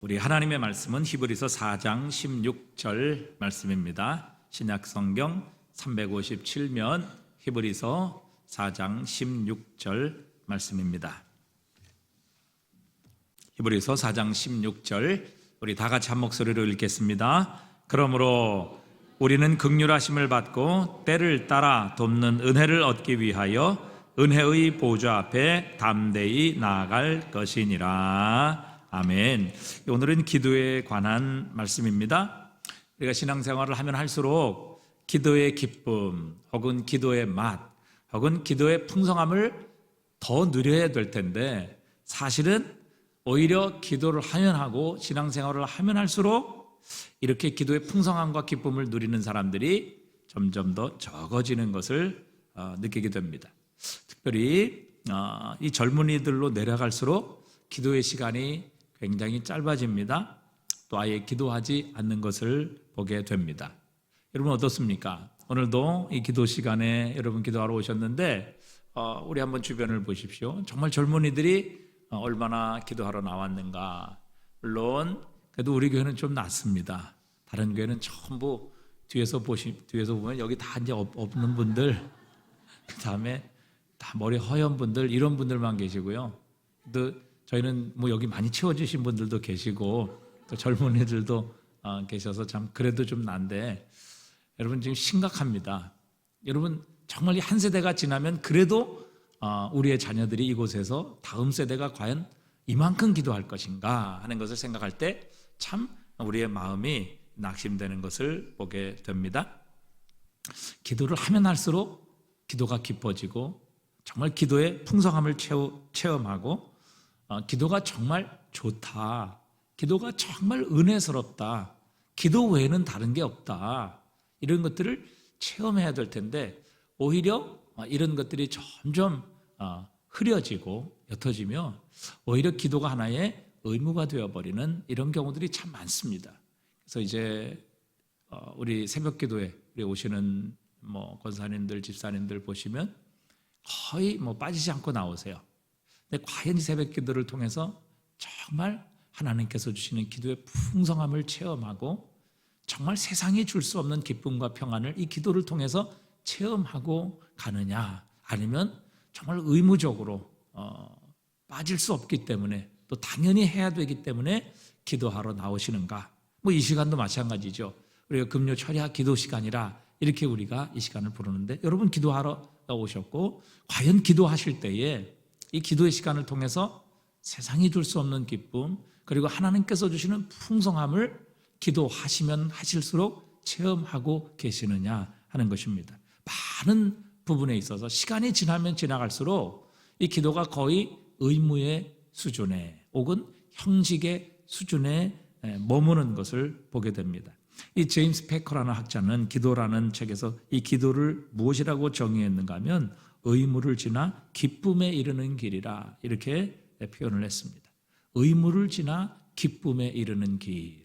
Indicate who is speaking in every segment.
Speaker 1: 우리 하나님의 말씀은 히브리서 4장 16절 말씀입니다. 신약 성경 357면 히브리서 4장 16절 말씀입니다. 히브리서 4장 16절 우리 다 같이 한 목소리로 읽겠습니다. 그러므로 우리는 긍휼하심을 받고 때를 따라 돕는 은혜를 얻기 위하여 은혜의 보좌 앞에 담대히 나아갈 것이니라. 아멘. 오늘은 기도에 관한 말씀입니다. 우리가 신앙생활을 하면 할수록 기도의 기쁨 혹은 기도의 맛 혹은 기도의 풍성함을 더 누려야 될 텐데, 사실은 오히려 기도를 하면 하고 신앙생활을 하면 할수록 이렇게 기도의 풍성함과 기쁨을 누리는 사람들이 점점 더 적어지는 것을 느끼게 됩니다. 특별히 이 젊은이들로 내려갈수록 기도의 시간이 굉장히 짧아집니다. 또 아예 기도하지 않는 것을 보게 됩니다. 여러분 어떻습니까? 오늘도 이 기도 시간에 여러분 기도하러 오셨는데 우리 한번 주변을 보십시오. 정말 젊은이들이 얼마나 기도하러 나왔는가. 물론 그래도 우리 교회는 좀 낫습니다. 다른 교회는 전부 뒤에서 보면 여기 다 이제 없는 분들, 그 다음에 다 머리 허연 분들, 이런 분들만 계시고요. 또 저희는 뭐 여기 많이 채워주신 분들도 계시고 또 젊은이들도 계셔서 참 그래도 좀 난데, 여러분 지금 심각합니다. 여러분 정말 이 한 세대가 지나면 그래도 우리의 자녀들이 이곳에서 다음 세대가 과연 이만큼 기도할 것인가 하는 것을 생각할 때 참 우리의 마음이 낙심되는 것을 보게 됩니다. 기도를 하면 할수록 기도가 깊어지고 정말 기도의 풍성함을 체험하고 기도가 정말 좋다, 기도가 정말 은혜스럽다, 기도 외에는 다른 게 없다, 이런 것들을 체험해야 될 텐데 오히려 이런 것들이 점점 흐려지고 옅어지며 오히려 기도가 하나의 의무가 되어버리는 이런 경우들이 참 많습니다. 그래서 이제 우리 새벽 기도에 우리 오시는 권사님들, 집사님들 보시면 거의 빠지지 않고 나오세요. 근데 과연 이 새벽 기도를 통해서 정말 하나님께서 주시는 기도의 풍성함을 체험하고 정말 세상이 줄 수 없는 기쁨과 평안을 이 기도를 통해서 체험하고 가느냐, 아니면 정말 의무적으로 빠질 수 없기 때문에 또 당연히 해야 되기 때문에 기도하러 나오시는가. 이 시간도 마찬가지죠. 우리가 금요 철야 기도 시간이라 이렇게 우리가 이 시간을 부르는데, 여러분 기도하러 오셨고 과연 기도하실 때에 이 기도의 시간을 통해서 세상이 줄 수 없는 기쁨, 그리고 하나님께서 주시는 풍성함을 기도하시면 하실수록 체험하고 계시느냐 하는 것입니다. 많은 부분에 있어서 시간이 지나면 지나갈수록 이 기도가 거의 의무의 수준에 혹은 형식의 수준에 머무는 것을 보게 됩니다. 이 제임스 패커라는 학자는 기도라는 책에서 이 기도를 무엇이라고 정의했는가 하면 의무를 지나 기쁨에 이르는 길이라, 이렇게 표현을 했습니다. 의무를 지나 기쁨에 이르는 길.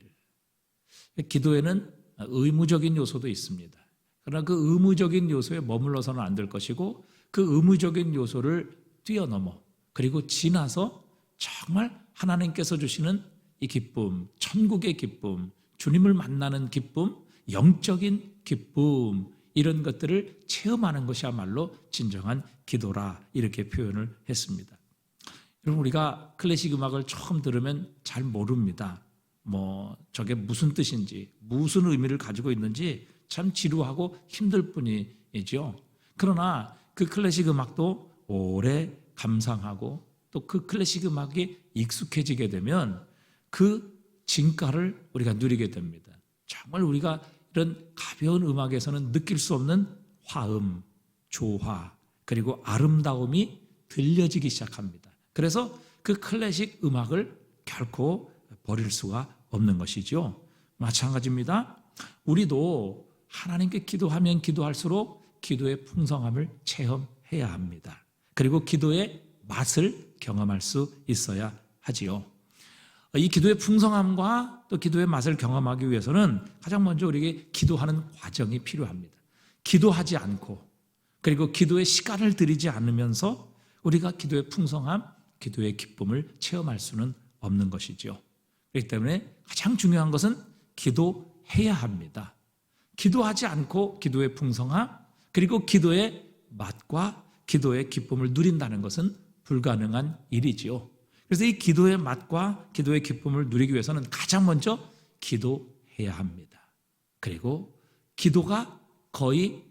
Speaker 1: 기도에는 의무적인 요소도 있습니다. 그러나 그 의무적인 요소에 머물러서는 안 될 것이고, 그 의무적인 요소를 뛰어넘어 그리고 지나서 정말 하나님께서 주시는 이 기쁨, 천국의 기쁨, 주님을 만나는 기쁨, 영적인 기쁨, 이런 것들을 체험하는 것이야말로 진정한 기도라, 이렇게 표현을 했습니다. 여러분 우리가 클래식 음악을 처음 들으면 잘 모릅니다. 저게 무슨 뜻인지, 무슨 의미를 가지고 있는지 참 지루하고 힘들 뿐이죠. 그러나 그 클래식 음악도 오래 감상하고 또 그 클래식 음악이 익숙해지게 되면 그 진가를 우리가 누리게 됩니다. 정말 우리가 이런 가벼운 음악에서는 느낄 수 없는 화음, 조화, 그리고 아름다움이 들려지기 시작합니다. 그래서 그 클래식 음악을 결코 버릴 수가 없는 것이죠. 마찬가지입니다. 우리도 하나님께 기도하면 기도할수록 기도의 풍성함을 체험해야 합니다. 그리고 기도의 맛을 경험할 수 있어야 하지요. 이 기도의 풍성함과 또 기도의 맛을 경험하기 위해서는 가장 먼저 우리에게 기도하는 과정이 필요합니다. 기도하지 않고 그리고 기도의 시간을 들이지 않으면서 우리가 기도의 풍성함, 기도의 기쁨을 체험할 수는 없는 것이죠. 그렇기 때문에 가장 중요한 것은 기도해야 합니다. 기도하지 않고 기도의 풍성함, 그리고 기도의 맛과 기도의 기쁨을 누린다는 것은 불가능한 일이지요. 그래서 이 기도의 맛과 기도의 기쁨을 누리기 위해서는 가장 먼저 기도해야 합니다. 그리고 기도가 거의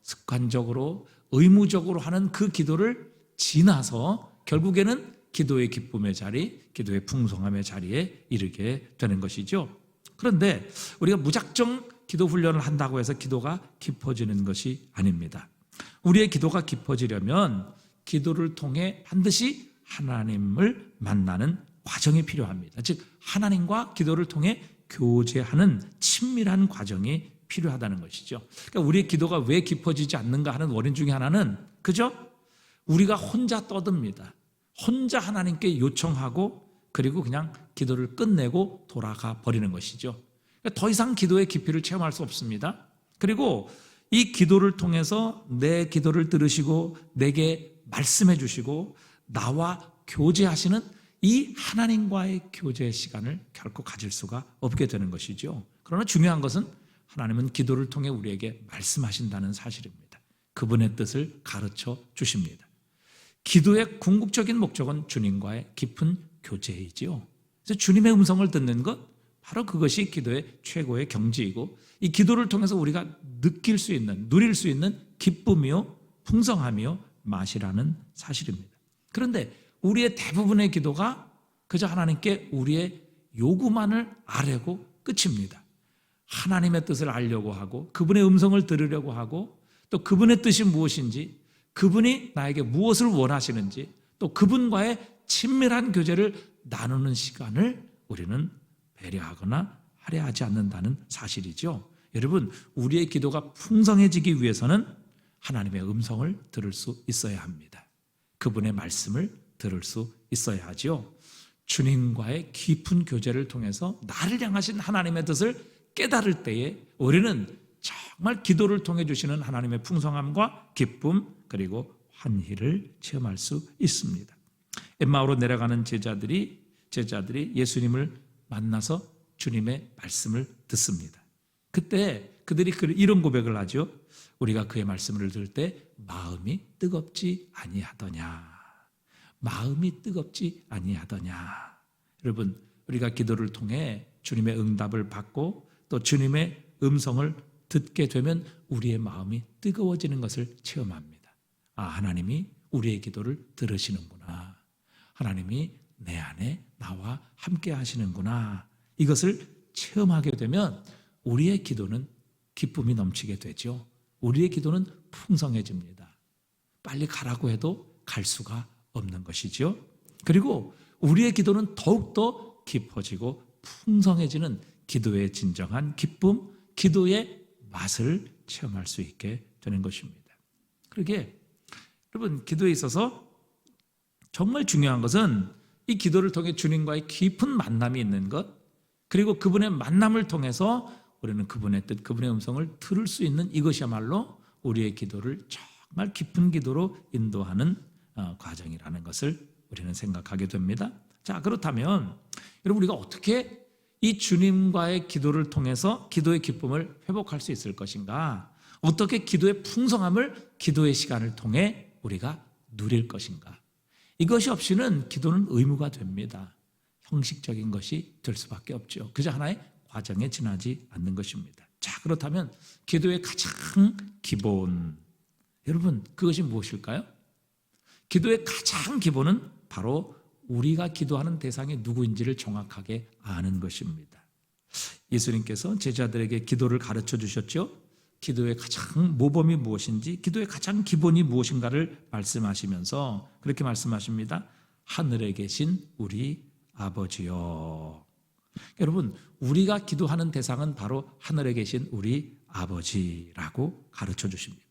Speaker 1: 습관적으로 의무적으로 하는 그 기도를 지나서 결국에는 기도의 기쁨의 자리, 기도의 풍성함의 자리에 이르게 되는 것이죠. 그런데 우리가 무작정 기도 훈련을 한다고 해서 기도가 깊어지는 것이 아닙니다. 우리의 기도가 깊어지려면 기도를 통해 반드시 하나님을 만나는 과정이 필요합니다. 즉 하나님과 기도를 통해 교제하는 친밀한 과정이 필요하다는 것이죠. 그러니까 우리의 기도가 왜 깊어지지 않는가 하는 원인 중에 하나는 그죠? 우리가 혼자 떠듭니다. 혼자 하나님께 요청하고 그리고 그냥 기도를 끝내고 돌아가 버리는 것이죠. 그러니까 더 이상 기도의 깊이를 체험할 수 없습니다. 그리고 이 기도를 통해서 내 기도를 들으시고 내게 말씀해 주시고 나와 교제하시는 이 하나님과의 교제 시간을 결코 가질 수가 없게 되는 것이죠. 그러나 중요한 것은 하나님은 기도를 통해 우리에게 말씀하신다는 사실입니다. 그분의 뜻을 가르쳐 주십니다. 기도의 궁극적인 목적은 주님과의 깊은 교제이지요. 그래서 주님의 음성을 듣는 것, 바로 그것이 기도의 최고의 경지이고 이 기도를 통해서 우리가 느낄 수 있는, 누릴 수 있는 기쁨이요, 풍성함이요, 맛이라는 사실입니다. 그런데 우리의 대부분의 기도가 그저 하나님께 우리의 요구만을 아뢰고 끝입니다. 하나님의 뜻을 알려고 하고 그분의 음성을 들으려고 하고 또 그분의 뜻이 무엇인지 그분이 나에게 무엇을 원하시는지 또 그분과의 친밀한 교제를 나누는 시간을 우리는 배려하거나 할애하지 않는다는 사실이죠. 여러분, 우리의 기도가 풍성해지기 위해서는 하나님의 음성을 들을 수 있어야 합니다. 그분의 말씀을 들을 수 있어야 하죠. 주님과의 깊은 교제를 통해서 나를 향하신 하나님의 뜻을 깨달을 때에 우리는 정말 기도를 통해 주시는 하나님의 풍성함과 기쁨 그리고 환희를 체험할 수 있습니다. 엠마오로 내려가는 제자들이 예수님을 만나서 주님의 말씀을 듣습니다. 그때 그들이 이런 고백을 하죠. 우리가 그의 말씀을 들을 때 마음이 뜨겁지 아니하더냐. 마음이 뜨겁지 아니하더냐. 여러분, 우리가 기도를 통해 주님의 응답을 받고 또 주님의 음성을 듣게 되면 우리의 마음이 뜨거워지는 것을 체험합니다. 아, 하나님이 우리의 기도를 들으시는구나. 하나님이 내 안에 나와 함께 하시는구나. 이것을 체험하게 되면 우리의 기도는 기쁨이 넘치게 되죠. 우리의 기도는 풍성해집니다. 빨리 가라고 해도 갈 수가 없는 것이죠. 그리고 우리의 기도는 더욱더 깊어지고 풍성해지는 기도의 진정한 기쁨, 기도의 맛을 체험할 수 있게 되는 것입니다. 그러게 여러분, 기도에 있어서 정말 중요한 것은 이 기도를 통해 주님과의 깊은 만남이 있는 것, 그리고 그분의 만남을 통해서 우리는 그분의 뜻, 그분의 음성을 들을 수 있는 이것이야말로 우리의 기도를 정말 깊은 기도로 인도하는 과정이라는 것을 우리는 생각하게 됩니다. 자, 그렇다면 여러분, 우리가 어떻게 이 주님과의 기도를 통해서 기도의 기쁨을 회복할 수 있을 것인가? 어떻게 기도의 풍성함을 기도의 시간을 통해 우리가 누릴 것인가? 이것이 없이는 기도는 의무가 됩니다. 형식적인 것이 될 수밖에 없죠. 그저 하나의 과정에 지나지 않는 것입니다. 자, 그렇다면 기도의 가장 기본, 여러분, 그것이 무엇일까요? 기도의 가장 기본은 바로 우리가 기도하는 대상이 누구인지를 정확하게 아는 것입니다. 예수님께서 제자들에게 기도를 가르쳐 주셨죠. 기도의 가장 모범이 무엇인지, 기도의 가장 기본이 무엇인가를 말씀하시면서 그렇게 말씀하십니다. 하늘에 계신 우리 아버지요. 여러분, 우리가 기도하는 대상은 바로 하늘에 계신 우리 아버지라고 가르쳐 주십니다.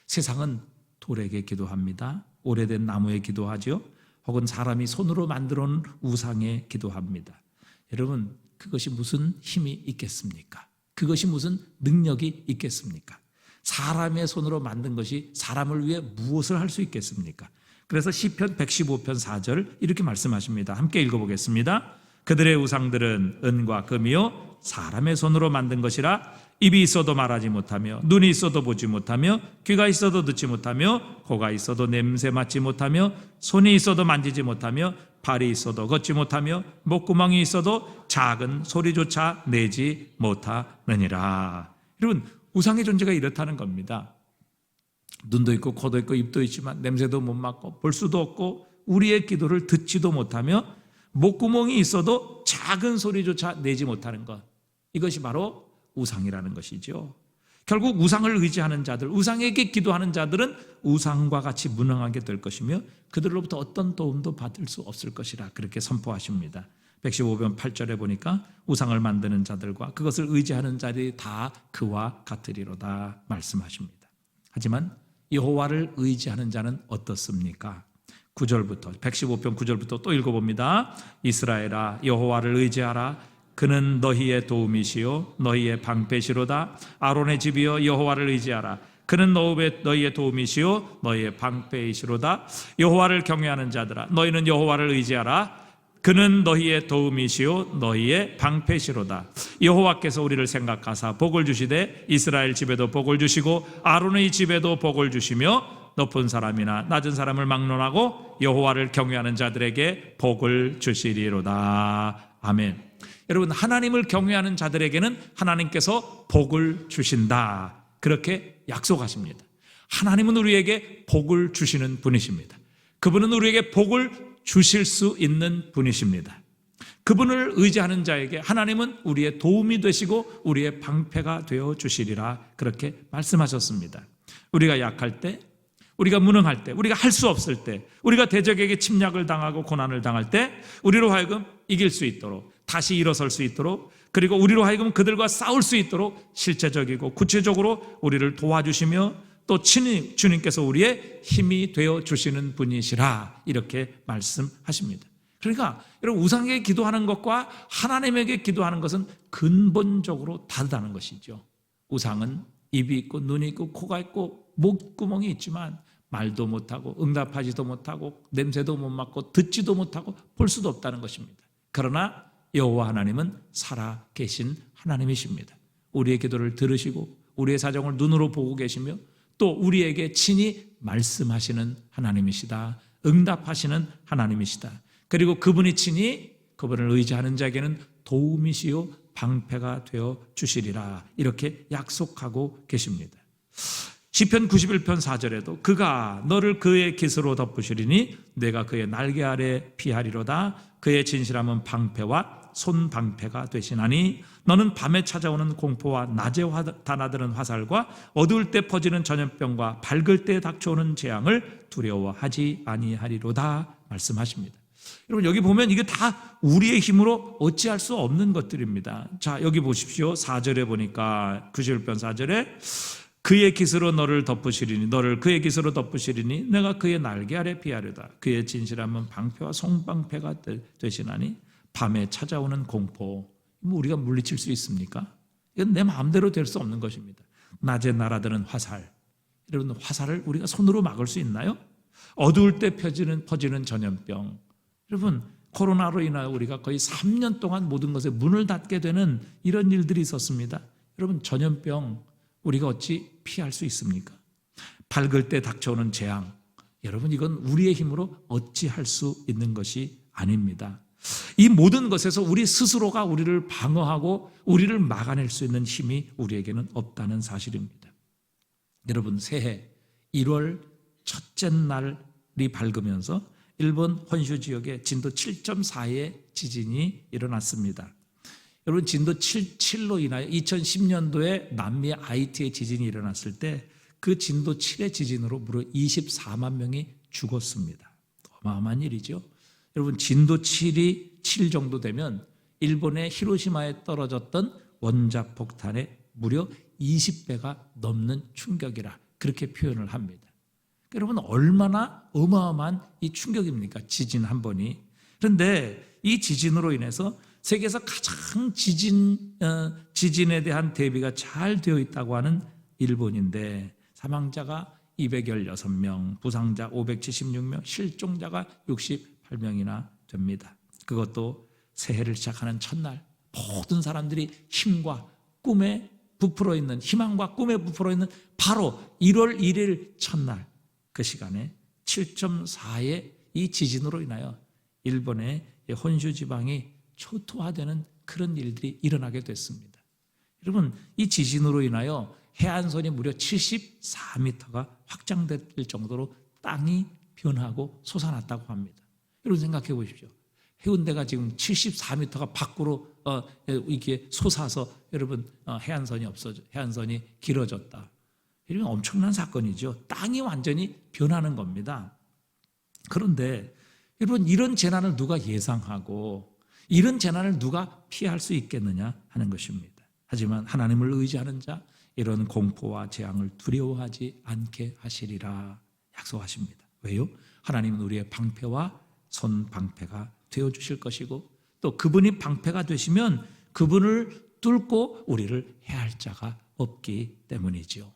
Speaker 1: 세상은 돌에게 기도합니다. 오래된 나무에 기도하죠. 혹은 사람이 손으로 만들어 놓은 우상에 기도합니다. 여러분, 그것이 무슨 힘이 있겠습니까? 그것이 무슨 능력이 있겠습니까? 사람의 손으로 만든 것이 사람을 위해 무엇을 할 수 있겠습니까? 그래서 시편 115편 4절 이렇게 말씀하십니다. 함께 읽어보겠습니다. 그들의 우상들은 은과 금이요 사람의 손으로 만든 것이라 입이 있어도 말하지 못하며 눈이 있어도 보지 못하며 귀가 있어도 듣지 못하며 코가 있어도 냄새 맡지 못하며 손이 있어도 만지지 못하며 발이 있어도 걷지 못하며 목구멍이 있어도 작은 소리조차 내지 못하느니라. 여러분, 우상의 존재가 이렇다는 겁니다. 눈도 있고 코도 있고 입도 있지만 냄새도 못 맡고 볼 수도 없고 우리의 기도를 듣지도 못하며 목구멍이 있어도 작은 소리조차 내지 못하는 것, 이것이 바로 우상이라는 것이죠. 결국 우상을 의지하는 자들, 우상에게 기도하는 자들은 우상과 같이 무능하게 될 것이며 그들로부터 어떤 도움도 받을 수 없을 것이라 그렇게 선포하십니다. 115편 8절에 보니까 우상을 만드는 자들과 그것을 의지하는 자들이 다 그와 같으리로다 말씀하십니다. 하지만 여호와를 의지하는 자는 어떻습니까? 9절부터 115편 9절부터 또 읽어봅니다. 이스라엘아 여호와를 의지하라. 그는 너희의 도움이시요 너희의 방패시로다. 아론의 집이여 여호와를 의지하라. 그는 너희의 도움이시요 너희의 방패이시로다. 여호와를 경외하는 자들아 너희는 여호와를 의지하라. 그는 너희의 도움이시요 너희의 방패시로다. 여호와께서 우리를 생각하사 복을 주시되 이스라엘 집에도 복을 주시고 아론의 집에도 복을 주시며 높은 사람이나 낮은 사람을 막론하고 여호와를 경외하는 자들에게 복을 주시리로다. 아멘. 여러분, 하나님을 경외하는 자들에게는 하나님께서 복을 주신다, 그렇게 약속하십니다. 하나님은 우리에게 복을 주시는 분이십니다. 그분은 우리에게 복을 주실 수 있는 분이십니다. 그분을 의지하는 자에게 하나님은 우리의 도움이 되시고 우리의 방패가 되어 주시리라 그렇게 말씀하셨습니다. 우리가 약할 때, 우리가 무능할 때, 우리가 할 수 없을 때, 우리가 대적에게 침략을 당하고 고난을 당할 때 우리로 하여금 이길 수 있도록, 다시 일어설 수 있도록, 그리고 우리로 하여금 그들과 싸울 수 있도록 실제적이고 구체적으로 우리를 도와주시며 또 친히 주님께서 우리의 힘이 되어 주시는 분이시라 이렇게 말씀하십니다. 그러니까 여러분, 우상에게 기도하는 것과 하나님에게 기도하는 것은 근본적으로 다르다는 것이죠. 우상은 입이 있고 눈이 있고 코가 있고 목구멍이 있지만 말도 못하고 응답하지도 못하고 냄새도 못 맡고 듣지도 못하고 볼 수도 없다는 것입니다. 그러나 여호와 하나님은 살아계신 하나님이십니다. 우리의 기도를 들으시고 우리의 사정을 눈으로 보고 계시며 또 우리에게 친히 말씀하시는 하나님이시다, 응답하시는 하나님이시다. 그리고 그분이 친히 그분을 의지하는 자에게는 도움이시요 방패가 되어 주시리라 이렇게 약속하고 계십니다. 시편 91편 4절에도 그가 너를 그의 깃으로 덮으시리니 내가 그의 날개 아래 피하리로다. 그의 진실함은 방패와 손방패가 되시나니 너는 밤에 찾아오는 공포와 낮에 달아드는 화살과 어두울 때 퍼지는 전염병과 밝을 때 닥쳐오는 재앙을 두려워하지 아니하리로다 말씀하십니다. 여러분, 여기 보면 이게 다 우리의 힘으로 어찌할 수 없는 것들입니다. 자, 여기 보십시오. 4절에 보니까 91편 4절에 그의 깃으로 너를 덮으시리니 너를 그의 깃으로 덮으시리니 내가 그의 날개 아래 피하려다. 그의 진실함은 방패와 송방패가 되시나니 밤에 찾아오는 공포, 우리가 물리칠 수 있습니까? 이건 내 마음대로 될 수 없는 것입니다. 낮에 날아드는 화살, 여러분, 화살을 우리가 손으로 막을 수 있나요? 어두울 때 퍼지는 전염병, 여러분, 코로나로 인하여 우리가 거의 3년 동안 모든 것에 문을 닫게 되는 이런 일들이 있었습니다. 여러분, 전염병 우리가 어찌 피할 수 있습니까? 밝을 때 닥쳐오는 재앙, 여러분, 이건 우리의 힘으로 어찌 할 수 있는 것이 아닙니다. 이 모든 것에서 우리 스스로가 우리를 방어하고 우리를 막아낼 수 있는 힘이 우리에게는 없다는 사실입니다. 여러분, 새해 1월 첫째 날이 밝으면서 일본 혼슈 지역에 진도 7.4의 지진이 일어났습니다. 여러분, 진도 7로 인하여 2010년도에 남미 아이티의 지진이 일어났을 때 그 진도 7의 지진으로 무려 24만 명이 죽었습니다. 어마어마한 일이죠. 여러분, 진도 7 정도 되면 일본의 히로시마에 떨어졌던 원자 폭탄의 무려 20배가 넘는 충격이라 그렇게 표현을 합니다. 여러분, 얼마나 어마어마한 이 충격입니까? 지진 한 번이. 그런데 이 지진으로 인해서 세계에서 가장 지진에 대한 대비가 잘 되어 있다고 하는 일본인데 사망자가 216명, 부상자 576명, 실종자가 68명이나 됩니다. 그것도 새해를 시작하는 첫날 모든 사람들이 힘과 꿈에 부풀어 있는, 희망과 꿈에 부풀어 있는 바로 1월 1일 첫날, 그 시간에 7.4의 이 지진으로 인하여 일본의 혼슈 지방이 초토화되는 그런 일들이 일어나게 됐습니다. 여러분, 이 지진으로 인하여 해안선이 무려 74m가 확장될 정도로 땅이 변하고 솟아났다고 합니다. 여러분 생각해 보십시오. 해운대가 지금 74m가 밖으로 이게 솟아서 여러분 해안선이 해안선이 길어졌다. 이러면 엄청난 사건이죠. 땅이 완전히 변하는 겁니다. 그런데 여러분, 이런 재난을 누가 예상하고 이런 재난을 누가 피할 수 있겠느냐 하는 것입니다. 하지만 하나님을 의지하는 자, 이런 공포와 재앙을 두려워하지 않게 하시리라 약속하십니다. 왜요? 하나님은 우리의 방패와 손방패가 되어주실 것이고, 또 그분이 방패가 되시면 그분을 뚫고 우리를 해할 자가 없기 때문이지요.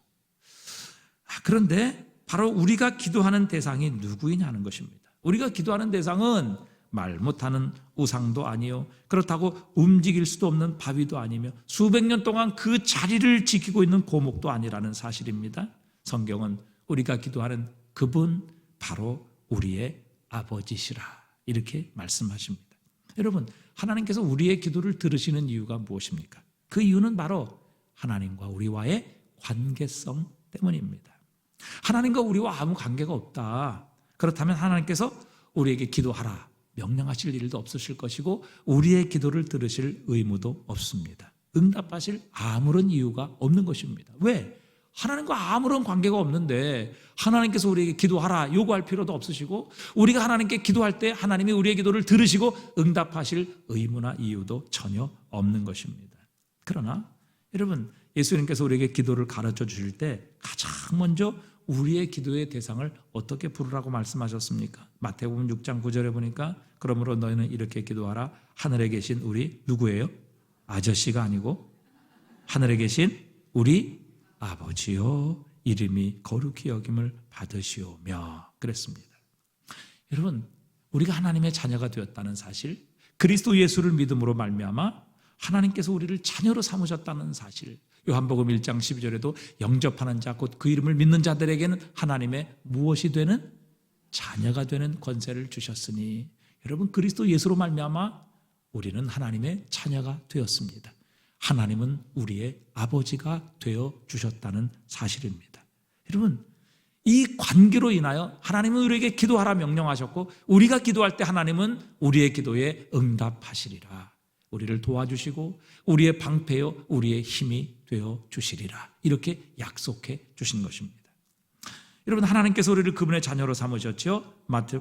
Speaker 1: 그런데 바로 우리가 기도하는 대상이 누구이냐는 것입니다. 우리가 기도하는 대상은 말 못하는 우상도 아니요, 그렇다고 움직일 수도 없는 바위도 아니며 수백 년 동안 그 자리를 지키고 있는 고목도 아니라는 사실입니다. 성경은 우리가 기도하는 그분 바로 우리의 아버지시라 이렇게 말씀하십니다. 여러분, 하나님께서 우리의 기도를 들으시는 이유가 무엇입니까? 그 이유는 바로 하나님과 우리와의 관계성 때문입니다. 하나님과 우리와 아무 관계가 없다. 그렇다면 하나님께서 우리에게 기도하라 명령하실 일도 없으실 것이고 우리의 기도를 들으실 의무도 없습니다. 응답하실 아무런 이유가 없는 것입니다. 왜? 하나님과 아무런 관계가 없는데 하나님께서 우리에게 기도하라 요구할 필요도 없으시고, 우리가 하나님께 기도할 때 하나님이 우리의 기도를 들으시고 응답하실 의무나 이유도 전혀 없는 것입니다. 그러나 여러분, 예수님께서 우리에게 기도를 가르쳐 주실 때 가장 먼저 우리의 기도의 대상을 어떻게 부르라고 말씀하셨습니까? 마태복음 6장 9절에 보니까 그러므로 너희는 이렇게 기도하라. 하늘에 계신 우리 누구예요? 아저씨가 아니고 하늘에 계신 우리 아버지요, 이름이 거룩히 여김을 받으시오며 그랬습니다. 여러분, 우리가 하나님의 자녀가 되었다는 사실, 그리스도 예수를 믿음으로 말미암아 하나님께서 우리를 자녀로 삼으셨다는 사실, 요한복음 1장 12절에도 영접하는 자 곧 그 이름을 믿는 자들에게는 하나님의 무엇이 되는 자녀가 되는 권세를 주셨으니, 여러분 그리스도 예수로 말미암아 우리는 하나님의 자녀가 되었습니다. 하나님은 우리의 아버지가 되어 주셨다는 사실입니다. 여러분, 이 관계로 인하여 하나님은 우리에게 기도하라 명령하셨고 우리가 기도할 때 하나님은 우리의 기도에 응답하시리라. 우리를 도와주시고 우리의 방패요 우리의 힘이 되어 주시리라. 이렇게 약속해 주신 것입니다. 여러분, 하나님께서 우리를 그분의 자녀로 삼으셨죠.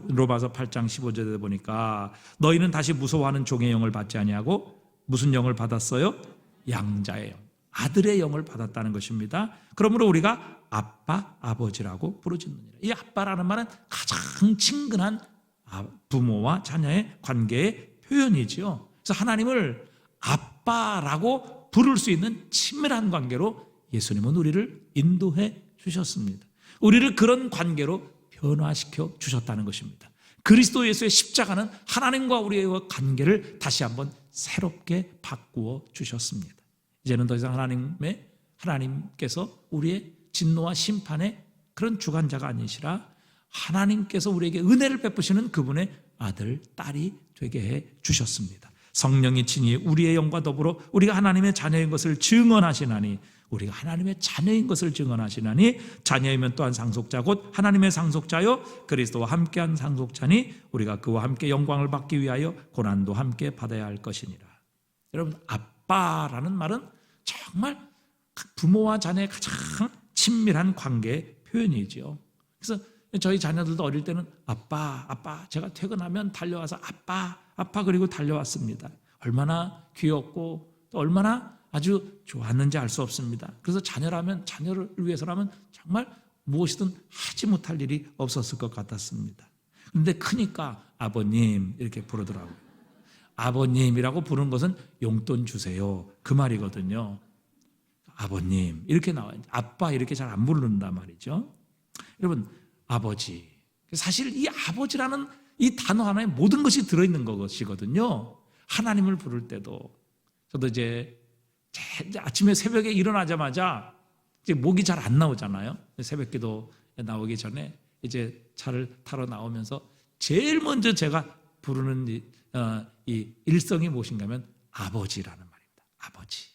Speaker 1: 로마서 8장 15절에 보니까 너희는 다시 무서워하는 종의 영을 받지 아니하고 무슨 영을 받았어요? 양자의 영, 아들의 영을 받았다는 것입니다. 그러므로 우리가 아빠, 아버지라고 부르짖느니라. 이 아빠라는 말은 가장 친근한 부모와 자녀의 관계의 표현이지요. 그래서 하나님을 아빠라고 부를 수 있는 친밀한 관계로 예수님은 우리를 인도해 주셨습니다. 우리를 그런 관계로 변화시켜 주셨다는 것입니다. 그리스도 예수의 십자가는 하나님과 우리의 관계를 다시 한번 새롭게 바꾸어 주셨습니다. 이제는 더 이상 하나님께서 우리의 진노와 심판의 그런 주관자가 아니시라 하나님께서 우리에게 은혜를 베푸시는 그분의 아들, 딸이 되게 해 주셨습니다. 성령이 친히 우리의 영과 더불어 우리가 하나님의 자녀인 것을 증언하시나니, 우리가 하나님의 자녀인 것을 증언하시나니 자녀이면 또한 상속자 곧 하나님의 상속자요 그리스도와 함께한 상속자니 우리가 그와 함께 영광을 받기 위하여 고난도 함께 받아야 할 것이니라. 여러분, 아빠라는 말은 정말 부모와 자녀의 가장 친밀한 관계의 표현이죠. 그래서 저희 자녀들도 어릴 때는 아빠 제가 퇴근하면 달려와서 아빠 그리고 달려왔습니다. 얼마나 귀엽고 또 얼마나 아주 좋았는지 알 수 없습니다. 그래서 자녀를 위해서라면 정말 무엇이든 하지 못할 일이 없었을 것 같았습니다. 그런데 크니까 아버님 이렇게 부르더라고요. 아버님이라고 부르는 것은 용돈 주세요 그 말이거든요. 아버님 이렇게 나와요. 아빠 이렇게 잘 안 부른단 말이죠. 여러분, 아버지, 사실 이 아버지라는 이 단어 하나에 모든 것이 들어있는 것이거든요. 하나님을 부를 때도 저도 이제 아침에 새벽에 일어나자마자 이제 목이 잘 안 나오잖아요. 새벽기도 나오기 전에 이제 차를 타러 나오면서 제일 먼저 제가 부르는 이 일성이 무엇인가 하면 아버지라는 말입니다. 아버지.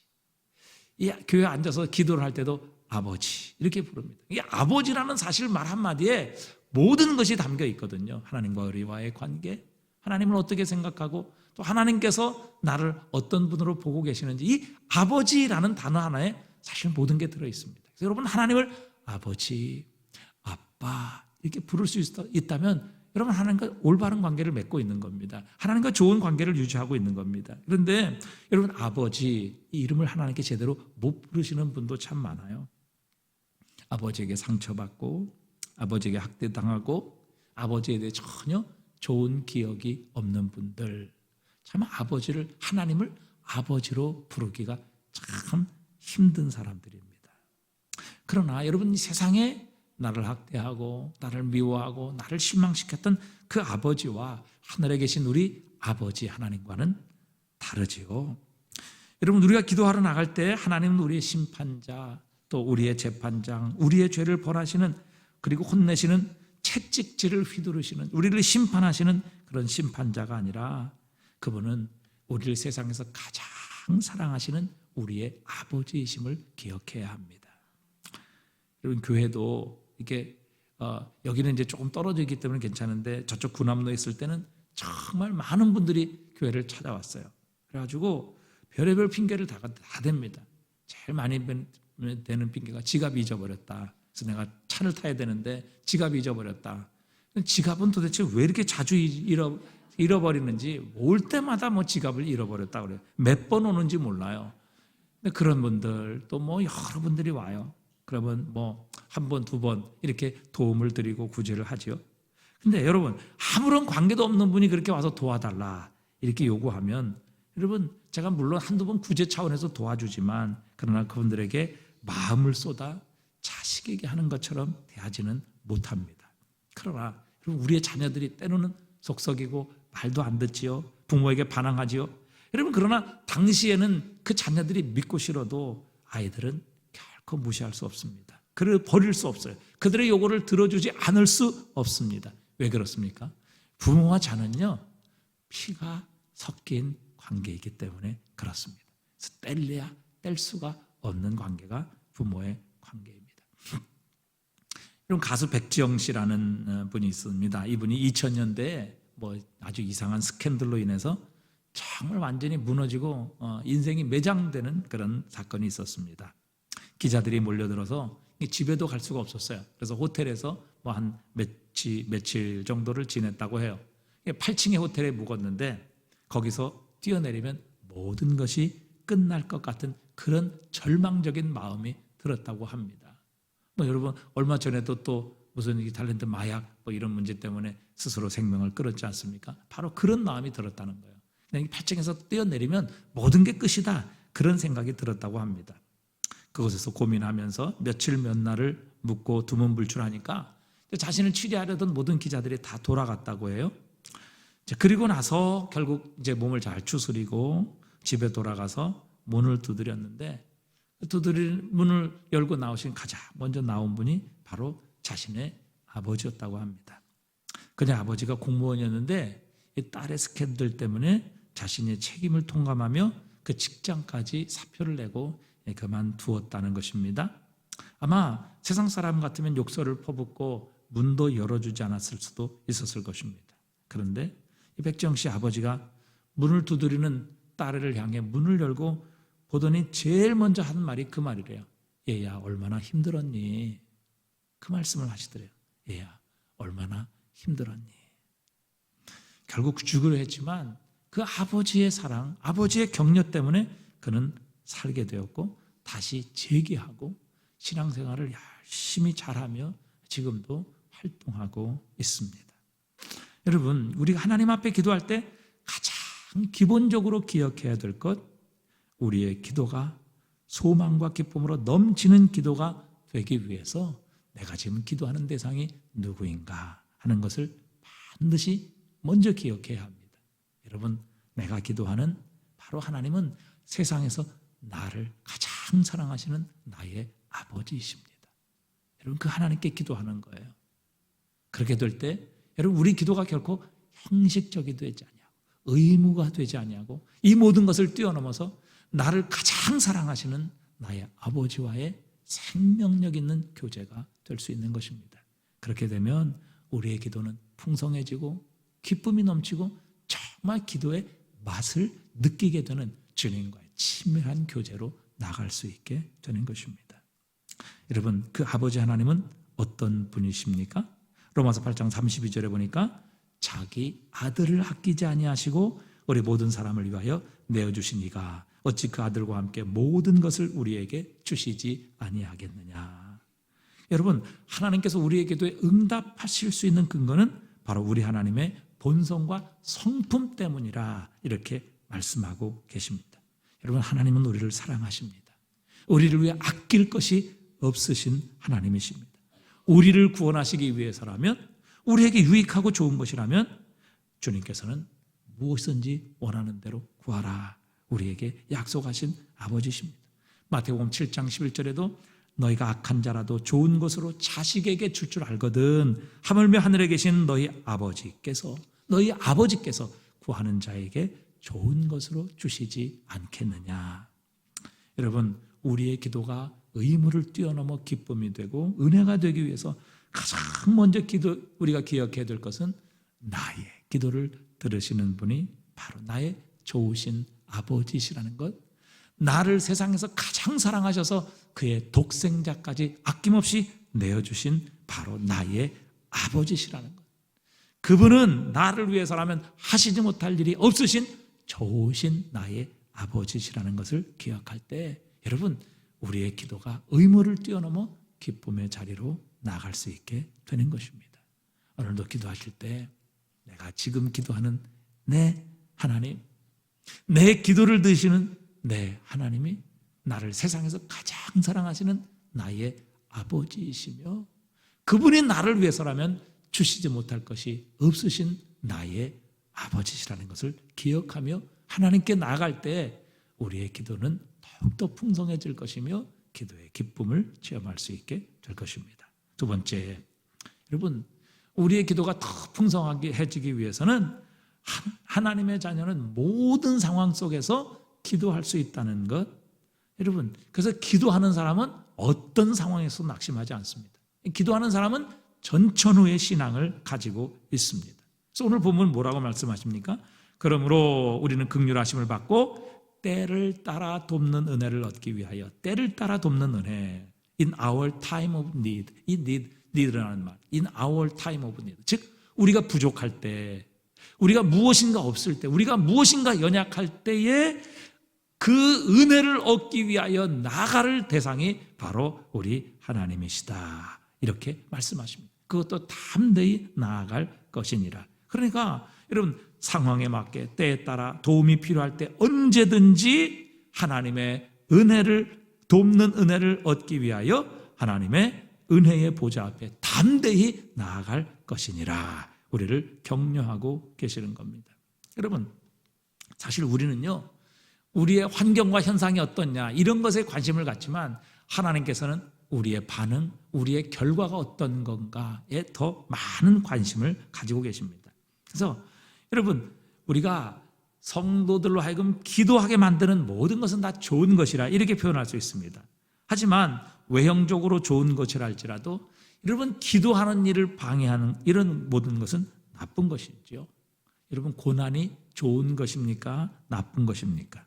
Speaker 1: 이 교회에 앉아서 기도를 할 때도 아버지 이렇게 부릅니다. 이 아버지라는 사실 말 한마디에 모든 것이 담겨 있거든요. 하나님과 우리와의 관계, 하나님을 어떻게 생각하고 또 하나님께서 나를 어떤 분으로 보고 계시는지 이 아버지라는 단어 하나에 사실 모든 게 들어있습니다. 그래서 여러분 하나님을 아버지, 아빠 이렇게 부를 수 있다면 여러분 하나님과 올바른 관계를 맺고 있는 겁니다. 하나님과 좋은 관계를 유지하고 있는 겁니다. 그런데 여러분 아버지 이 이름을 하나님께 제대로 못 부르시는 분도 참 많아요. 아버지에게 상처받고 아버지에게 학대당하고 아버지에 대해 전혀 좋은 기억이 없는 분들, 참 아버지를 하나님을 아버지로 부르기가 참 힘든 사람들입니다. 그러나 여러분 이 세상에 나를 학대하고 나를 미워하고 나를 실망시켰던 그 아버지와 하늘에 계신 우리 아버지 하나님과는 다르지요. 여러분 우리가 기도하러 나갈 때 하나님은 우리의 심판자, 또 우리의 재판장, 우리의 죄를 벌하시는 그리고 혼내시는 채찍질을 휘두르시는 우리를 심판하시는 그런 심판자가 아니라 그분은 우리를 세상에서 가장 사랑하시는 우리의 아버지이심을 기억해야 합니다. 여러분 교회도 이게 여기는 이제 조금 떨어져 있기 때문에 괜찮은데 저쪽 구남로에 있을 때는 정말 많은 분들이 교회를 찾아왔어요. 그래가지고 별의별 핑계를 다 댑니다. 제일 많이 되는 핑계가 지갑 잊어버렸다. 그래서 내가 차를 타야 되는데 지갑 잊어버렸다. 지갑은 도대체 왜 이렇게 자주 잃어버리는지 올 때마다 뭐 지갑을 잃어버렸다 그래요. 몇 번 오는지 몰라요. 근데 그런 분들 또 뭐 여러 분들이 와요. 그러면 뭐 한 번, 두 번 이렇게 도움을 드리고 구제를 하죠. 근데 여러분 아무런 관계도 없는 분이 그렇게 와서 도와달라 이렇게 요구하면 여러분 제가 물론 한두 번 구제 차원에서 도와주지만 그러나 그분들에게 마음을 쏟아 자식에게 하는 것처럼 대하지는 못합니다. 그러나 우리의 자녀들이 때로는 속썩이고 말도 안 듣지요. 부모에게 반항하지요. 여러분 그러나 당시에는 그 자녀들이 믿고 싫어도 아이들은 결코 무시할 수 없습니다. 그를 버릴 수 없어요. 그들의 요구를 들어주지 않을 수 없습니다. 왜 그렇습니까? 부모와 자는요 피가 섞인 관계이기 때문에 그렇습니다. 그래서 뗄래야 뗄 수가 없는 관계가 부모의 관계입니다. 여러분 가수 백지영 씨라는 분이 있습니다. 이분이 2000년대에 뭐 아주 이상한 스캔들로 인해서 정말 완전히 무너지고 인생이 매장되는 그런 사건이 있었습니다. 기자들이 몰려들어서 집에도 갈 수가 없었어요. 그래서 호텔에서 뭐 한 며칠 정도를 지냈다고 해요. 8층의 호텔에 묵었는데 거기서 뛰어내리면 모든 것이 끝날 것 같은 그런 절망적인 마음이 들었다고 합니다. 뭐 여러분 얼마 전에도 또 무슨 탤런트 마약 뭐 이런 문제 때문에 스스로 생명을 끊었지 않습니까? 바로 그런 마음이 들었다는 거예요. 그냥 8층에서 뛰어내리면 모든 게 끝이다 그런 생각이 들었다고 합니다. 그곳에서 고민하면서 며칠 몇 날을 묵고 두문불출하니까 자신을 취재하려던 모든 기자들이 다 돌아갔다고 해요. 그리고 나서 결국 이제 몸을 잘 추스리고 집에 돌아가서 문을 두드렸는데 문을 열고 나오신 가장 먼저 나온 분이 바로 자신의 아버지였다고 합니다. 그냥 아버지가 공무원이었는데 이 딸의 스캔들 때문에 자신의 책임을 통감하며 그 직장까지 사표를 내고 그만두었다는 것입니다. 아마 세상 사람 같으면 욕설을 퍼붓고 문도 열어주지 않았을 수도 있었을 것입니다. 그런데 이 백지영 씨 아버지가 문을 두드리는 딸을 향해 문을 열고 보더니 제일 먼저 한 말이 그 말이래요. 얘야 얼마나 힘들었니? 그 말씀을 하시더래요. 얘야 얼마나 힘들었니? 결국 죽으려 했지만 그 아버지의 사랑, 아버지의 격려 때문에 그는 살게 되었고 다시 재기하고 신앙생활을 열심히 잘하며 지금도 활동하고 있습니다. 여러분 우리가 하나님 앞에 기도할 때 가장 기본적으로 기억해야 될 것, 우리의 기도가 소망과 기쁨으로 넘치는 기도가 되기 위해서 내가 지금 기도하는 대상이 누구인가 하는 것을 반드시 먼저 기억해야 합니다. 여러분 내가 기도하는 바로 하나님은 세상에서 나를 가장 사랑하시는 나의 아버지이십니다. 여러분, 그 하나님께 기도하는 거예요. 그렇게 될 때 여러분, 우리 기도가 결코 형식적이 되지 아니하고 의무가 되지 아니하고 이 모든 것을 뛰어넘어서 나를 가장 사랑하시는 나의 아버지와의 생명력 있는 교제가 될 수 있는 것입니다. 그렇게 되면 우리의 기도는 풍성해지고 기쁨이 넘치고 정말 기도의 맛을 느끼게 되는 주님과의 친밀한 교제로 나갈 수 있게 되는 것입니다. 여러분, 그 아버지 하나님은 어떤 분이십니까? 로마서 8장 32절에 보니까 자기 아들을 아끼지 아니하시고 우리 모든 사람을 위하여 내어주신 이가 어찌 그 아들과 함께 모든 것을 우리에게 주시지 아니하겠느냐. 여러분, 하나님께서 우리의 기도에 응답하실 수 있는 근거는 바로 우리 하나님의 본성과 성품 때문이라 이렇게 말씀하고 계십니다. 여러분, 하나님은 우리를 사랑하십니다. 우리를 위해 아낄 것이 없으신 하나님이십니다. 우리를 구원하시기 위해서라면, 우리에게 유익하고 좋은 것이라면 주님께서는 무엇이든지 원하는 대로 구하라 우리에게 약속하신 아버지십니다. 마태복음 7장 11절에도 너희가 악한 자라도 좋은 것으로 자식에게 줄 줄 알거든 하물며 하늘에 계신 너희 아버지께서 구하는 자에게 좋은 것으로 주시지 않겠느냐. 여러분, 우리의 기도가 의무를 뛰어넘어 기쁨이 되고 은혜가 되기 위해서 가장 먼저 우리가 기억해야 될 것은 나의 기도를 들으시는 분이 바로 나의 좋으신 아버지시라는 것, 나를 세상에서 가장 사랑하셔서 그의 독생자까지 아낌없이 내어주신 바로 나의 아버지시라는 것, 그분은 나를 위해서라면 하시지 못할 일이 없으신 좋으신 나의 아버지시라는 것을 기억할 때 여러분, 우리의 기도가 의무를 뛰어넘어 기쁨의 자리로 나갈 수 있게 되는 것입니다. 오늘도 기도하실 때 내가 지금 기도하는 내 하나님, 내 기도를 들으시는 내 하나님이 나를 세상에서 가장 사랑하시는 나의 아버지이시며 그분이 나를 위해서라면 주시지 못할 것이 없으신 나의 아버지시라는 것을 기억하며 하나님께 나아갈 때 우리의 기도는 더욱더 풍성해질 것이며 기도의 기쁨을 체험할 수 있게 될 것입니다. 두 번째, 여러분, 우리의 기도가 더 풍성하게 해지기 위해서는 하나님의 자녀는 모든 상황 속에서 기도할 수 있다는 것. 여러분, 그래서 기도하는 사람은 어떤 상황에서 낙심하지 않습니다. 기도하는 사람은 전천후의 신앙을 가지고 있습니다. 그래서 오늘 본문 뭐라고 말씀하십니까? 그러므로 우리는 긍휼하심을 받고 때를 따라 돕는 은혜를 얻기 위하여, 때를 따라 돕는 은혜, in our time of need, 이 need라는 말, in our time of need, 즉 우리가 부족할 때, 우리가 무엇인가 없을 때, 우리가 무엇인가 연약할 때에 그 은혜를 얻기 위하여 나아갈 대상이 바로 우리 하나님이시다, 이렇게 말씀하십니다. 그것도 담대히 나아갈 것이니라. 그러니까 여러분, 상황에 맞게 때에 따라 도움이 필요할 때 언제든지 하나님의 은혜를, 돕는 은혜를 얻기 위하여 하나님의 은혜의 보좌 앞에 담대히 나아갈 것이니라 우리를 격려하고 계시는 겁니다. 여러분, 사실 우리는요, 우리의 환경과 현상이 어떻냐 이런 것에 관심을 갖지만 하나님께서는 우리의 반응, 우리의 결과가 어떤 건가에 더 많은 관심을 가지고 계십니다. 그래서 여러분, 우리가 성도들로 하여금 기도하게 만드는 모든 것은 다 좋은 것이라 이렇게 표현할 수 있습니다. 하지만 외형적으로 좋은 것이라 할지라도 여러분, 기도하는 일을 방해하는 이런 모든 것은 나쁜 것이죠. 여러분, 고난이 좋은 것입니까? 나쁜 것입니까?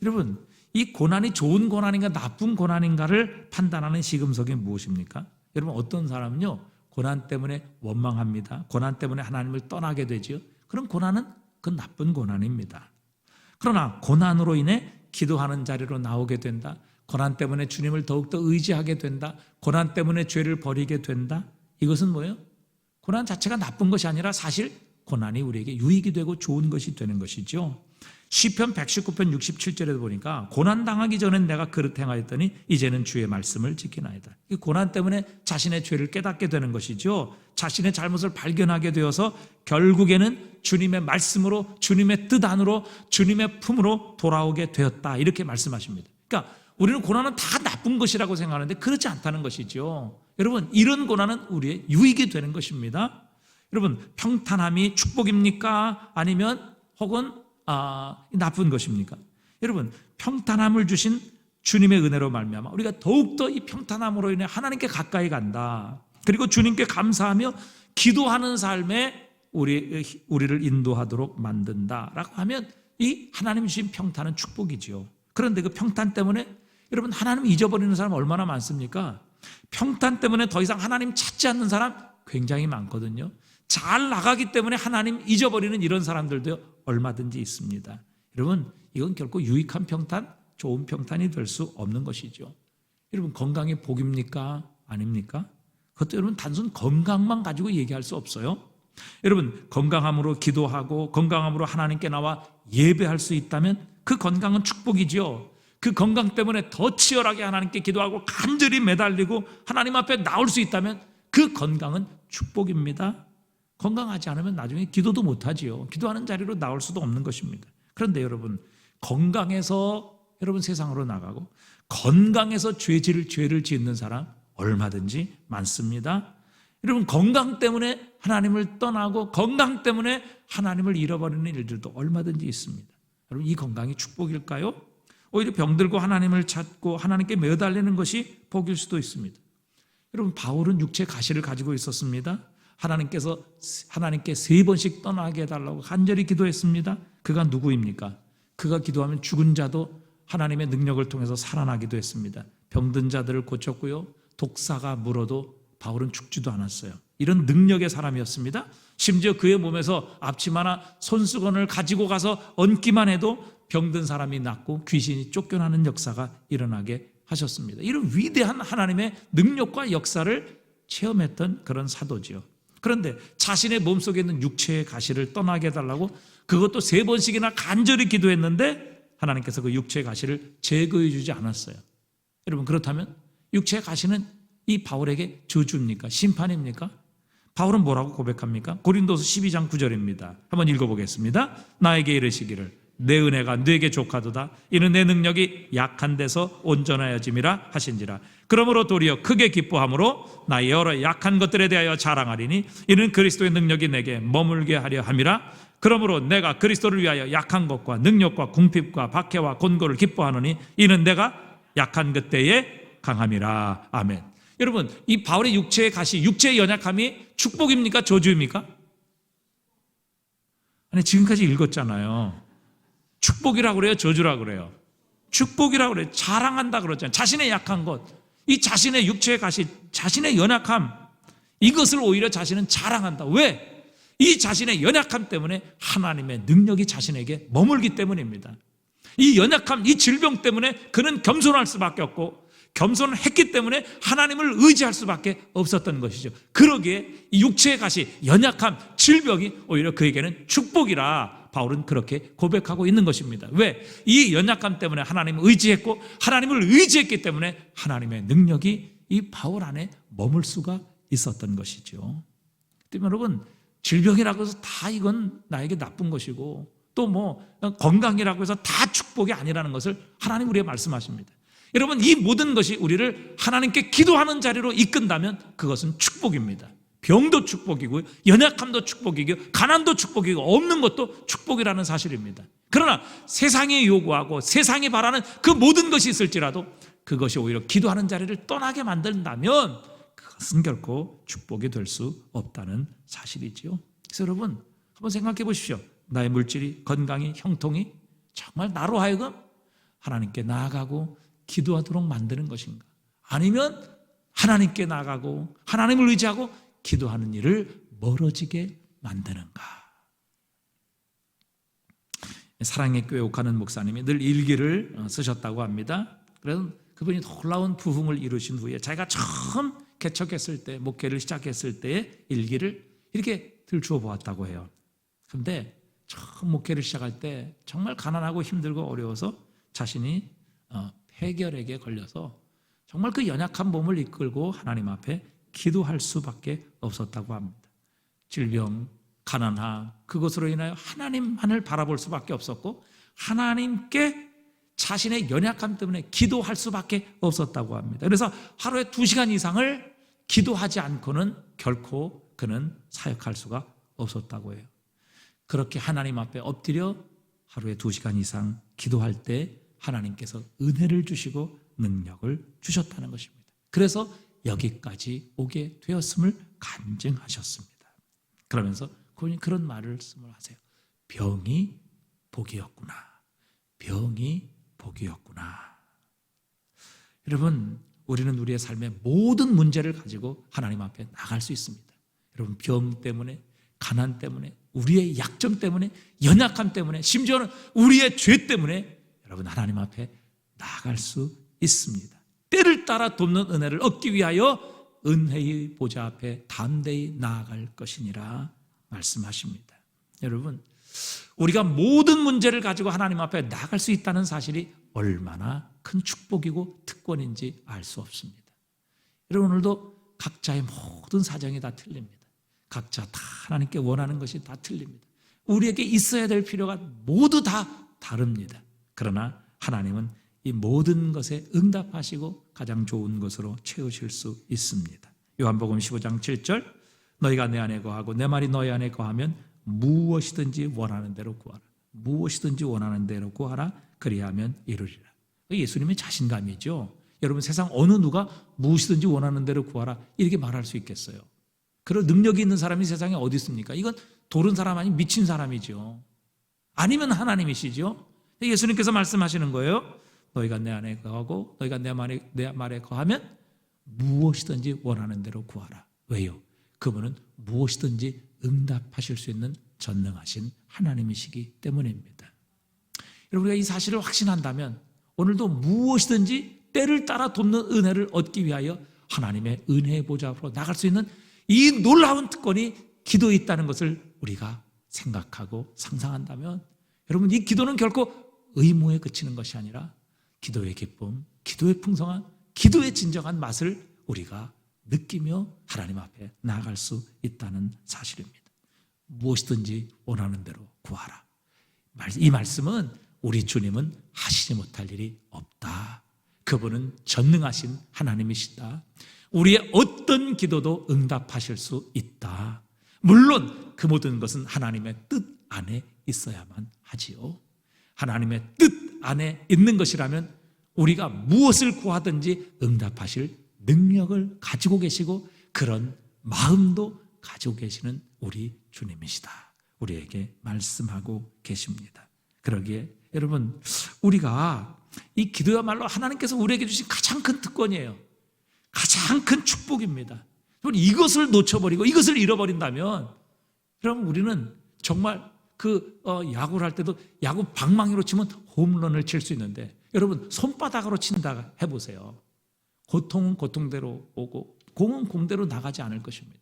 Speaker 1: 여러분, 이 고난이 좋은 고난인가 나쁜 고난인가를 판단하는 시금석이 무엇입니까? 여러분, 어떤 사람은요, 고난 때문에 원망합니다. 고난 때문에 하나님을 떠나게 되지요. 그럼 고난은 그건 나쁜 고난입니다. 그러나 고난으로 인해 기도하는 자리로 나오게 된다, 고난 때문에 주님을 더욱더 의지하게 된다, 고난 때문에 죄를 버리게 된다, 이것은 뭐예요? 고난 자체가 나쁜 것이 아니라 사실 고난이 우리에게 유익이 되고 좋은 것이 되는 것이죠. 시편 119편 67절에 보니까 고난 당하기 전엔 내가 그릇 행하였더니 이제는 주의 말씀을 지키나이다. 이 고난 때문에 자신의 죄를 깨닫게 되는 것이죠. 자신의 잘못을 발견하게 되어서 결국에는 주님의 말씀으로, 주님의 뜻 안으로, 주님의 품으로 돌아오게 되었다, 이렇게 말씀하십니다. 그러니까 우리는 고난은 다 나쁜 것이라고 생각하는데 그렇지 않다는 것이죠. 여러분, 이런 고난은 우리의 유익이 되는 것입니다. 여러분, 평탄함이 축복입니까? 아니면 혹은 나쁜 것입니까? 여러분, 평탄함을 주신 주님의 은혜로 말미암아 우리가 더욱더 이 평탄함으로 인해 하나님께 가까이 간다. 그리고 주님께 감사하며 기도하는 삶에 우리를 인도하도록 만든다라고 하면 이 하나님 주신 평탄은 축복이죠. 그런데 그 평탄 때문에 여러분, 하나님 잊어버리는 사람 얼마나 많습니까? 평탄 때문에 더 이상 하나님 찾지 않는 사람 굉장히 많거든요. 잘 나가기 때문에 하나님 잊어버리는 이런 사람들도 얼마든지 있습니다. 여러분, 이건 결코 유익한 평탄, 좋은 평탄이 될 수 없는 것이죠. 여러분, 건강이 복입니까? 아닙니까? 그것도 여러분 단순 건강만 가지고 얘기할 수 없어요. 여러분, 건강함으로 기도하고 건강함으로 하나님께 나와 예배할 수 있다면 그 건강은 축복이죠. 그 건강 때문에 더 치열하게 하나님께 기도하고 간절히 매달리고 하나님 앞에 나올 수 있다면 그 건강은 축복입니다. 건강하지 않으면 나중에 기도도 못하지요. 기도하는 자리로 나올 수도 없는 것입니다. 그런데 여러분, 건강해서 여러분 세상으로 나가고 건강해서 죄를 짓는 사람 얼마든지 많습니다. 여러분, 건강 때문에 하나님을 떠나고 건강 때문에 하나님을 잃어버리는 일들도 얼마든지 있습니다. 여러분, 이 건강이 축복일까요? 오히려 병들고 하나님을 찾고 하나님께 매달리는 것이 복일 수도 있습니다. 여러분, 바울은 육체 가시를 가지고 있었습니다. 하나님께 3번씩 떠나게 해달라고 간절히 기도했습니다. 그가 누구입니까? 그가 기도하면 죽은 자도 하나님의 능력을 통해서 살아나기도 했습니다. 병든 자들을 고쳤고요, 독사가 물어도 바울은 죽지도 않았어요. 이런 능력의 사람이었습니다. 심지어 그의 몸에서 앞치마나 손수건을 가지고 가서 얹기만 해도 병든 사람이 낫고 귀신이 쫓겨나는 역사가 일어나게 하셨습니다. 이런 위대한 하나님의 능력과 역사를 체험했던 그런 사도지요. 그런데 자신의 몸속에 있는 육체의 가시를 떠나게 해달라고 그것도 3번씩이나 간절히 기도했는데 하나님께서 그 육체의 가시를 제거해 주지 않았어요. 여러분, 그렇다면 육체의 가시는 이 바울에게 저주입니까? 심판입니까? 바울은 뭐라고 고백합니까? 고린도서 12장 9절입니다. 한번 읽어보겠습니다. 나에게 이르시기를 내 은혜가 네게 족하도다. 이는 내 능력이 약한 데서 온전하여짐이라 하신지라. 그러므로 도리어 크게 기뻐함으로 나의 여러 약한 것들에 대하여 자랑하리니 이는 그리스도의 능력이 내게 머물게 하려 함이라. 그러므로 내가 그리스도를 위하여 약한 것과 능력과 궁핍과 박해와 곤고를 기뻐하노니 이는 내가 약한 그때에 강함이라. 아멘. 여러분, 이 바울의 육체의 가시, 육체의 연약함이 축복입니까? 저주입니까? 아니, 지금까지 읽었잖아요. 축복이라고 그래요? 저주라고 그래요? 축복이라고 그래요. 자랑한다 그러잖아요. 자신의 약한 것, 이 자신의 육체의 가시, 자신의 연약함, 이것을 오히려 자신은 자랑한다. 왜? 이 자신의 연약함 때문에 하나님의 능력이 자신에게 머물기 때문입니다. 이 연약함, 이 질병 때문에 그는 겸손할 수밖에 없고 겸손을 했기 때문에 하나님을 의지할 수밖에 없었던 것이죠. 그러기에 이 육체의 가시, 연약함, 질병이 오히려 그에게는 축복이라 바울은 그렇게 고백하고 있는 것입니다. 왜? 이 연약함 때문에 하나님을 의지했고 하나님을 의지했기 때문에 하나님의 능력이 이 바울 안에 머물 수가 있었던 것이죠. 때문에 여러분, 질병이라고 해서 다 이건 나에게 나쁜 것이고 또 뭐 건강이라고 해서 다 축복이 아니라는 것을 하나님 우리에게 말씀하십니다. 여러분, 이 모든 것이 우리를 하나님께 기도하는 자리로 이끈다면 그것은 축복입니다. 병도 축복이고요, 연약함도 축복이고 가난도 축복이고 없는 것도 축복이라는 사실입니다. 그러나 세상이 요구하고 세상이 바라는 그 모든 것이 있을지라도 그것이 오히려 기도하는 자리를 떠나게 만든다면 그것은 결코 축복이 될 수 없다는 사실이지요. 그래서 여러분, 한번 생각해 보십시오. 나의 물질이, 건강이, 형통이 정말 나로 하여금 하나님께 나아가고 기도하도록 만드는 것인가? 아니면 하나님께 나아가고 하나님을 의지하고 기도하는 일을 멀어지게 만드는가? 사랑의 교회 옥하는 목사님이 늘 일기를 쓰셨다고 합니다. 그래서 그분이 놀라운 부흥을 이루신 후에 자기가 처음 개척했을 때, 목회를 시작했을 때의 일기를 이렇게 들추어 보았다고 해요. 그런데 처음 목회를 시작할 때 정말 가난하고 힘들고 어려워서 자신이 폐결핵에 걸려서 정말 그 연약한 몸을 이끌고 하나님 앞에 기도할 수밖에 없었다고 합니다. 질병, 가난함, 그것으로 인하여 하나님만을 바라볼 수밖에 없었고 하나님께 자신의 연약함 때문에 기도할 수밖에 없었다고 합니다. 그래서 하루에 2시간 이상을 기도하지 않고는 결코 그는 사역할 수가 없었다고 해요. 그렇게 하나님 앞에 엎드려 하루에 2시간 이상 기도할 때 하나님께서 은혜를 주시고 능력을 주셨다는 것입니다. 그래서 여기까지 오게 되었음을 간증하셨습니다. 그러면서 그분이 그런 말씀을 하세요. 병이 복이었구나. 병이 복이었구나. 여러분, 우리는 우리의 삶의 모든 문제를 가지고 하나님 앞에 나갈 수 있습니다. 여러분, 병 때문에, 가난 때문에, 우리의 약점 때문에, 연약함 때문에, 심지어는 우리의 죄 때문에 여러분 하나님 앞에 나아갈 수 있습니다. 때를 따라 돕는 은혜를 얻기 위하여 은혜의 보좌 앞에 담대히 나아갈 것이니라 말씀하십니다. 여러분, 우리가 모든 문제를 가지고 하나님 앞에 나아갈 수 있다는 사실이 얼마나 큰 축복이고 특권인지 알 수 없습니다. 여러분, 오늘도 각자의 모든 사정이 다 틀립니다. 각자 다 하나님께 원하는 것이 다 틀립니다. 우리에게 있어야 될 필요가 모두 다 다릅니다. 그러나 하나님은 이 모든 것에 응답하시고 가장 좋은 것으로 채우실 수 있습니다. 요한복음 15장 7절, 너희가 내 안에 거하고 내 말이 너희 안에 거하면 무엇이든지 원하는 대로 구하라. 무엇이든지 원하는 대로 구하라. 그리하면 이루리라. 예수님의 자신감이죠. 여러분, 세상 어느 누가 무엇이든지 원하는 대로 구하라 이렇게 말할 수 있겠어요? 그런 능력이 있는 사람이 세상에 어디 있습니까? 이건 도른 사람 아니면 미친 사람이죠. 아니면 하나님이시죠. 예수님께서 말씀하시는 거예요. 너희가 내 안에 거하고 너희가 내 말에 거하면 무엇이든지 원하는 대로 구하라. 왜요? 그분은 무엇이든지 응답하실 수 있는 전능하신 하나님이시기 때문입니다. 여러분, 우리가 이 사실을 확신한다면 오늘도 무엇이든지 때를 따라 돕는 은혜를 얻기 위하여 하나님의 은혜의 보좌 앞으로 나갈 수 있는 이 놀라운 특권이 기도에 있다는 것을 우리가 생각하고 상상한다면 여러분, 이 기도는 결코 의무에 그치는 것이 아니라 기도의 기쁨, 기도의 풍성한, 기도의 진정한 맛을 우리가 느끼며 하나님 앞에 나아갈 수 있다는 사실입니다. 무엇이든지 원하는 대로 구하라. 이 말씀은 우리 주님은 하시지 못할 일이 없다. 그분은 전능하신 하나님이시다. 우리의 어떤 기도도 응답하실 수 있다. 물론 그 모든 것은 하나님의 뜻 안에 있어야만 하지요. 하나님의 뜻 안에 있는 것이라면 우리가 무엇을 구하든지 응답하실 능력을 가지고 계시고 그런 마음도 가지고 계시는 우리 주님이시다. 우리에게 말씀하고 계십니다. 그러기에 여러분, 우리가 이 기도야말로 하나님께서 우리에게 주신 가장 큰 특권이에요. 가장 큰 축복입니다. 이것을 놓쳐버리고 이것을 잃어버린다면 그럼 우리는 정말 야구를 할 때도 야구 방망이로 치면 홈런을 칠 수 있는데 여러분, 손바닥으로 친다 해보세요. 고통은 고통대로 오고 공은 공대로 나가지 않을 것입니다.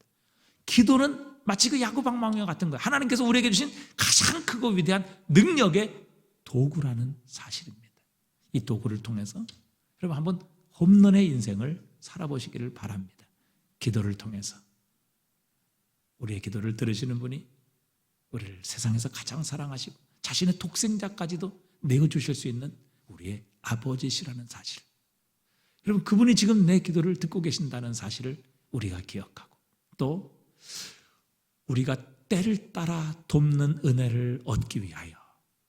Speaker 1: 기도는 마치 그 야구 방망이와 같은 거예요. 하나님께서 우리에게 주신 가장 크고 위대한 능력의 도구라는 사실입니다. 이 도구를 통해서 여러분 한번 홈런의 인생을 살아보시기를 바랍니다. 기도를 통해서 우리의 기도를 들으시는 분이 우리를 세상에서 가장 사랑하시고 자신의 독생자까지도 내어주실 수 있는 우리의 아버지시라는 사실, 여러분 그분이 지금 내 기도를 듣고 계신다는 사실을 우리가 기억하고 또 우리가 때를 따라 돕는 은혜를 얻기 위하여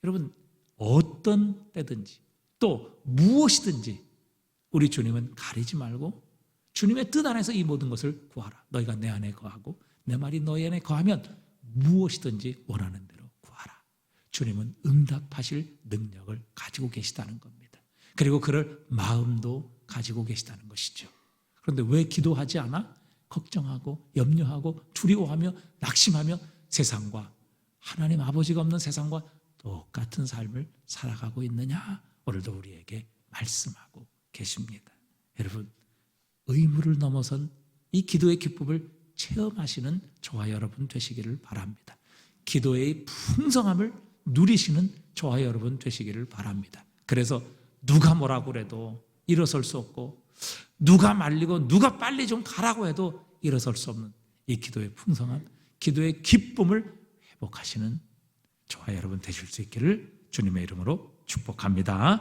Speaker 1: 여러분 어떤 때든지 또 무엇이든지 우리 주님은 가리지 말고 주님의 뜻 안에서 이 모든 것을 구하라. 너희가 내 안에 거하고 내 말이 너희 안에 거하면 무엇이든지 원하는 대로 구하라. 주님은 응답하실 능력을 가지고 계시다는 겁니다. 그리고 그럴 마음도 가지고 계시다는 것이죠. 그런데 왜 기도하지 않아? 걱정하고 염려하고 두려워하며 낙심하며 세상과 하나님 아버지가 없는 세상과 똑같은 삶을 살아가고 있느냐? 오늘도 우리에게 말씀하고 계십니다. 여러분, 의무를 넘어선 이 기도의 기쁨을 체험하시는 저와 여러분 되시기를 바랍니다. 기도의 풍성함을 누리시는 저와 여러분 되시기를 바랍니다. 그래서 누가 뭐라고 그래도 일어설 수 없고, 누가 말리고 누가 빨리 좀 가라고 해도 일어설 수 없는 이 기도의 풍성함, 기도의 기쁨을 회복하시는 저와 여러분 되실 수 있기를 주님의 이름으로 축복합니다.